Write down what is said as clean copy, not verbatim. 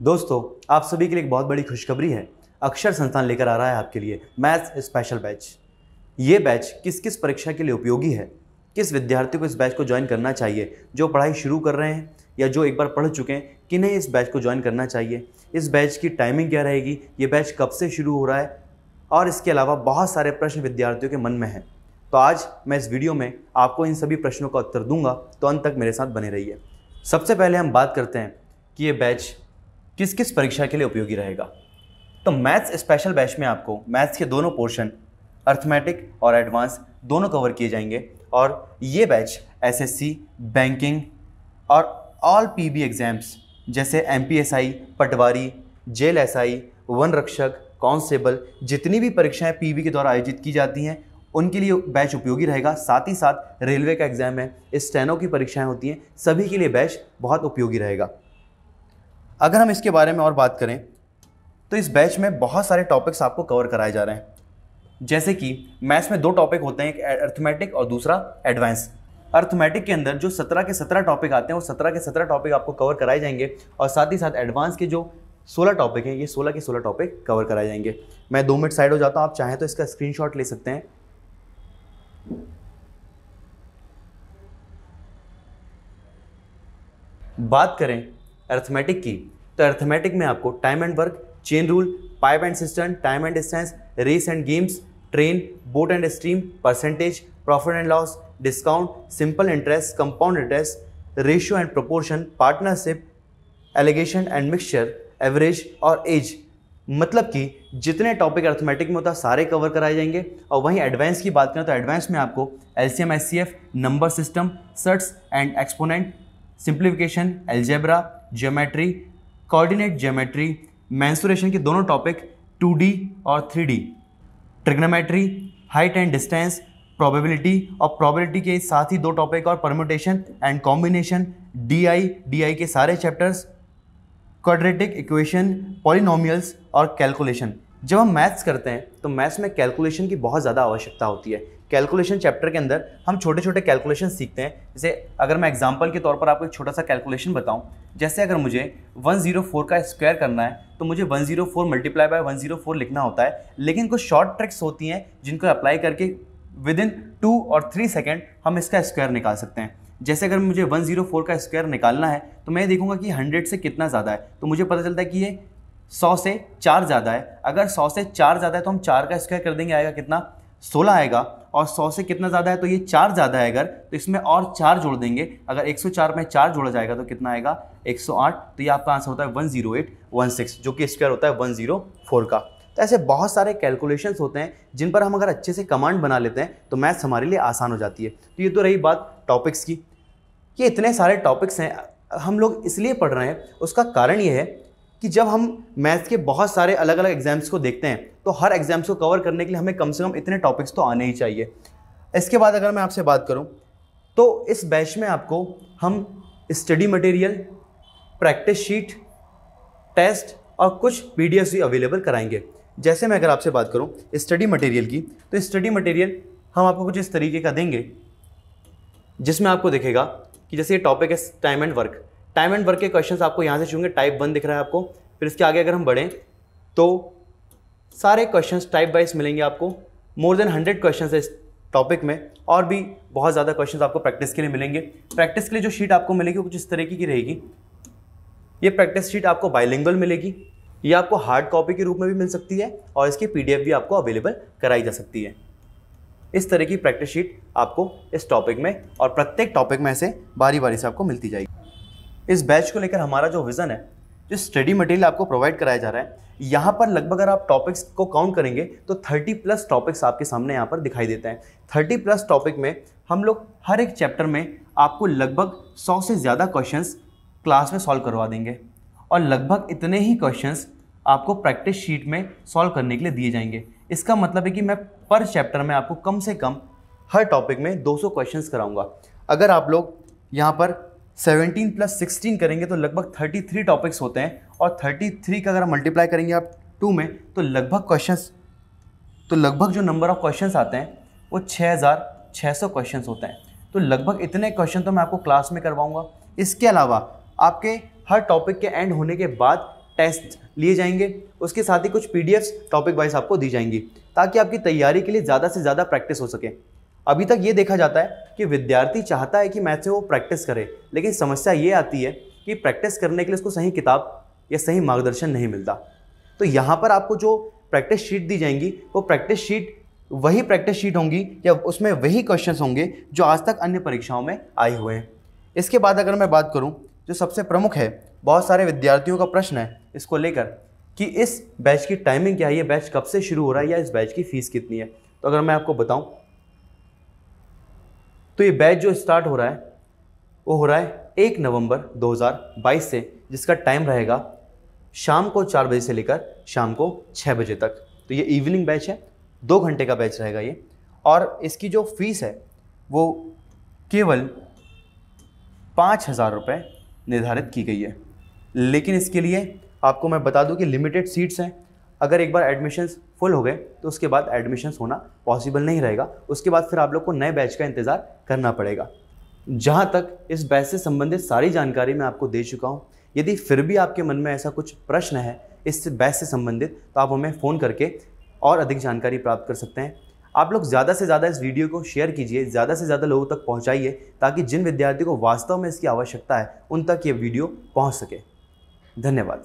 दोस्तों, आप सभी के लिए एक बहुत बड़ी खुशखबरी है। अक्षर संस्थान लेकर आ रहा है आपके लिए मैथ्स स्पेशल बैच। ये बैच किस किस परीक्षा के लिए उपयोगी है, किस विद्यार्थी को इस बैच को ज्वाइन करना चाहिए, जो पढ़ाई शुरू कर रहे हैं या जो एक बार पढ़ चुके हैं, किन्हें इस बैच को ज्वाइन करना चाहिए, इस बैच की टाइमिंग क्या रहेगी, ये बैच कब से शुरू हो रहा है, और इसके अलावा बहुत सारे प्रश्न विद्यार्थियों के मन में हैं। तो आज मैं इस वीडियो में आपको इन सभी प्रश्नों का उत्तर दूंगा, तो अंत तक मेरे साथ बने रहिए। सबसे पहले हम बात करते हैं कि ये बैच किस किस परीक्षा के लिए उपयोगी रहेगा। तो मैथ्स स्पेशल बैच में आपको मैथ्स के दोनों पोर्शन, अर्थमेटिक और एडवांस, दोनों कवर किए जाएंगे। और ये बैच एसएससी, बैंकिंग और ऑल पीबी एग्जाम्स जैसे एमपीएसआई, पटवारी, जेल एसआई, वन रक्षक, कांस्टेबल, जितनी भी परीक्षाएं पीबी के द्वारा आयोजित की जाती हैं उनके लिए बैच उपयोगी रहेगा। साथ ही साथ रेलवे का एग्जाम है, स्टेनो की परीक्षाएं होती हैं, सभी के लिए बैच बहुत उपयोगी रहेगा। अगर हम इसके बारे में और बात करें तो इस बैच में बहुत सारे टॉपिक्स आपको कवर कराए जा रहे हैं। जैसे कि मैथ्स में दो टॉपिक होते हैं, एक अर्थमेटिक और दूसरा एडवांस। अर्थमेटिक के अंदर जो 17 के 17 टॉपिक आते हैं वो 17 के 17 टॉपिक आपको कवर कराए जाएंगे, और साथ ही साथ एडवांस के जो 16 टॉपिक हैं ये 16 के 16 टॉपिक कवर कराए जाएंगे। मैं 2 मिनट साइड हो जाता हूँ, आप चाहें तो इसका स्क्रीनशॉट ले सकते हैं। बात करें अर्थमेटिक की, तो अर्थमेटिक में आपको time and work, chain rule, pipe and cistern, time and distance, race and games, train, boat and stream, percentage, profit and loss, discount, simple interest, compound interest, ratio and proportion, partnership, alligation and mixture, average और age, मतलब कि जितने topic arithmetic में होता है सारे cover कराए जाएंगे। और वहीं एडवांस की बात करें तो एडवांस में आपको LCM, HCF, number system, shirts and exponent, simplification, algebra, geometry, coordinate geometry, mensuration के दोनों टॉपिक 2D और 3D, trigonometry, height and distance, probability, और प्रोबेबिलिटी के साथ ही 2 टॉपिक और परम्यूटेशन एंड कॉम्बिनेशन, डीआई के सारे चैप्टर्स, क्वाड्रेटिक इक्वेशन, पॉलिनोमियल्स और कैलकुलेशन। जब हम मैथ्स करते हैं तो मैथ्स में कैलकुलेशन की बहुत ज़्यादा आवश्यकता होती है। कैलकुलेशन चैप्टर के अंदर हम छोटे छोटे कैलकुलेशन सीखते हैं। जैसे अगर मैं एग्जांपल के तौर पर आपको एक छोटा सा कैलकुलेशन बताऊं, जैसे अगर मुझे 104 का स्क्वायर करना है तो मुझे 104 मल्टीप्लाई बाय 104 लिखना होता है। लेकिन कुछ शॉर्ट ट्रिक्स होती हैं जिनको अप्लाई करके विद इन 2 और 3 सेकेंड हम इसका स्क्वायर निकाल सकते हैं। जैसे अगर मुझे 104 का स्क्वायर निकालना है तो मैं देखूंगा कि 100 से कितना ज़्यादा है, तो मुझे पता चलता है कि ये 100 से 4 ज़्यादा है। अगर 100 से 4 ज़्यादा है तो हम 4 का स्क्वायर कर देंगे, आएगा कितना, 16 आएगा। और 100 से कितना ज़्यादा है तो ये 4 ज़्यादा है अगर, तो इसमें और 4 जोड़ देंगे। अगर 104 में 4 जोड़ा जाएगा तो कितना आएगा, 108। तो ये आपका आंसर होता है 10816, जो कि स्क्वायर होता है 104 का। तो ऐसे बहुत सारे कैलकुलेशंस होते हैं जिन पर हम अगर अच्छे से कमांड बना लेते हैं तो मैथ्स हमारे लिए आसान हो जाती है। तो ये तो रही बात टॉपिक्स की। ये इतने सारे टॉपिक्स हैं, हम लोग इसलिए पढ़ रहे हैं, उसका कारण ये है कि जब हम मैथ्स के बहुत सारे अलग अलग एग्जाम्स को देखते हैं तो हर एग्जाम्स को कवर करने के लिए हमें कम से कम इतने टॉपिक्स तो आने ही चाहिए। इसके बाद अगर मैं आपसे बात करूं तो इस बैच में आपको हम study material, practice sheet, test और कुछ पीडीएफ भी अवेलेबल कराएंगे। जैसे मैं अगर आपसे बात करूं स्टडी मटेरियल की, तो स्टडी मटेरियल हम आपको कुछ इस तरीके का देंगे जिसमें आपको दिखेगा कि जैसे ये टॉपिक है time and work. Time and work के क्वेश्चंस आपको यहाँ से शुरू होंगे, टाइप 1 दिख रहा है आपको। फिर इसके आगे अगर हम बढ़ें तो सारे क्वेश्चंस टाइप वाइज मिलेंगे आपको। मोर देन 100 क्वेश्चंस है इस टॉपिक में, और भी बहुत ज़्यादा क्वेश्चंस आपको प्रैक्टिस के लिए मिलेंगे। प्रैक्टिस के लिए जो शीट आपको मिलेगी वो कुछ इस तरीके की रहेगी। ये प्रैक्टिस शीट आपको बाइलिंगुअल मिलेगी, ये आपको हार्ड कॉपी के रूप में भी मिल सकती है, और इसकी PDF भी आपको अवेलेबल कराई जा सकती है। इस तरह की प्रैक्टिस शीट आपको इस टॉपिक में और प्रत्येक टॉपिक में से बारी बारी से आपको मिलती जाएगी। इस बैच को लेकर हमारा जो विज़न है, जो स्टडी मटेरियल आपको प्रोवाइड कराया जा रहा है, यहाँ पर लगभग अगर आप टॉपिक्स को काउंट करेंगे तो 30+ टॉपिक्स आपके सामने यहाँ पर दिखाई देते हैं। 30+ टॉपिक में हम लोग हर एक चैप्टर में आपको लगभग 100 से ज़्यादा क्वेश्चंस क्लास में सॉल्व करवा देंगे, और लगभग इतने ही क्वेश्चंस आपको प्रैक्टिस शीट में सॉल्व करने के लिए दिए जाएंगे। इसका मतलब है कि मैं पर चैप्टर में आपको कम से कम हर टॉपिक में 200 क्वेश्चंस कराऊंगा। अगर आप लोग यहाँ पर 17+16 करेंगे तो लगभग 33 टॉपिक्स होते हैं, और 33 का अगर मल्टीप्लाई करेंगे आप 2 में तो लगभग जो नंबर ऑफ क्वेश्चंस आते हैं वो 6600 क्वेश्चंस होते हैं। तो लगभग इतने क्वेश्चन तो मैं आपको क्लास में करवाऊंगा। इसके अलावा आपके हर टॉपिक के एंड होने के बाद टेस्ट लिए जाएंगे, उसके साथ ही कुछ पीडीएफ्स टॉपिक वाइज आपको दी जाएंगी ताकि आपकी तैयारी के लिए ज़्यादा से ज़्यादा प्रैक्टिस हो सके। अभी तक ये देखा जाता है कि विद्यार्थी चाहता है कि मैथ से वो प्रैक्टिस करे, लेकिन समस्या ये आती है कि प्रैक्टिस करने के लिए उसको सही किताब या सही मार्गदर्शन नहीं मिलता। तो यहाँ पर आपको जो प्रैक्टिस शीट दी जाएंगी वो प्रैक्टिस शीट वही प्रैक्टिस शीट होंगी या उसमें वही क्वेश्चंस होंगे जो आज तक अन्य परीक्षाओं में आए हुए हैं। इसके बाद अगर मैं बात करूं, जो सबसे प्रमुख है, बहुत सारे विद्यार्थियों का प्रश्न है इसको लेकर कि इस बैच की टाइमिंग क्या है, ये बैच कब से शुरू हो रहा है या इस बैच की फ़ीस कितनी है। तो अगर मैं आपको बताऊं तो ये बैच जो स्टार्ट हो रहा है वो हो रहा है 1 नवंबर 2022 से, जिसका टाइम रहेगा शाम को 4 बजे से लेकर शाम को 6 बजे तक। तो ये इवनिंग बैच है, 2 घंटे का बैच रहेगा ये। और इसकी जो फीस है वो केवल 5,000 रुपये निर्धारित की गई है। लेकिन इसके लिए आपको मैं बता दूं कि लिमिटेड सीट्स हैं। अगर एक बार एडमिशन्स फुल हो गए तो उसके बाद एडमिशन्स होना पॉसिबल नहीं रहेगा। उसके बाद फिर आप लोग को नए बैच का इंतज़ार करना पड़ेगा। जहाँ तक इस बैच से संबंधित सारी जानकारी मैं आपको दे चुका हूँ। यदि फिर भी आपके मन में ऐसा कुछ प्रश्न है इस बैच से संबंधित तो आप हमें फ़ोन करके और अधिक जानकारी प्राप्त कर सकते हैं। आप लोग ज़्यादा से ज़्यादा इस वीडियो को शेयर कीजिए, ज़्यादा से ज़्यादा लोगों तक पहुँचाइए ताकि जिन विद्यार्थियों को वास्तव में इसकी आवश्यकता है उन तक ये वीडियो पहुँच सके। धन्यवाद।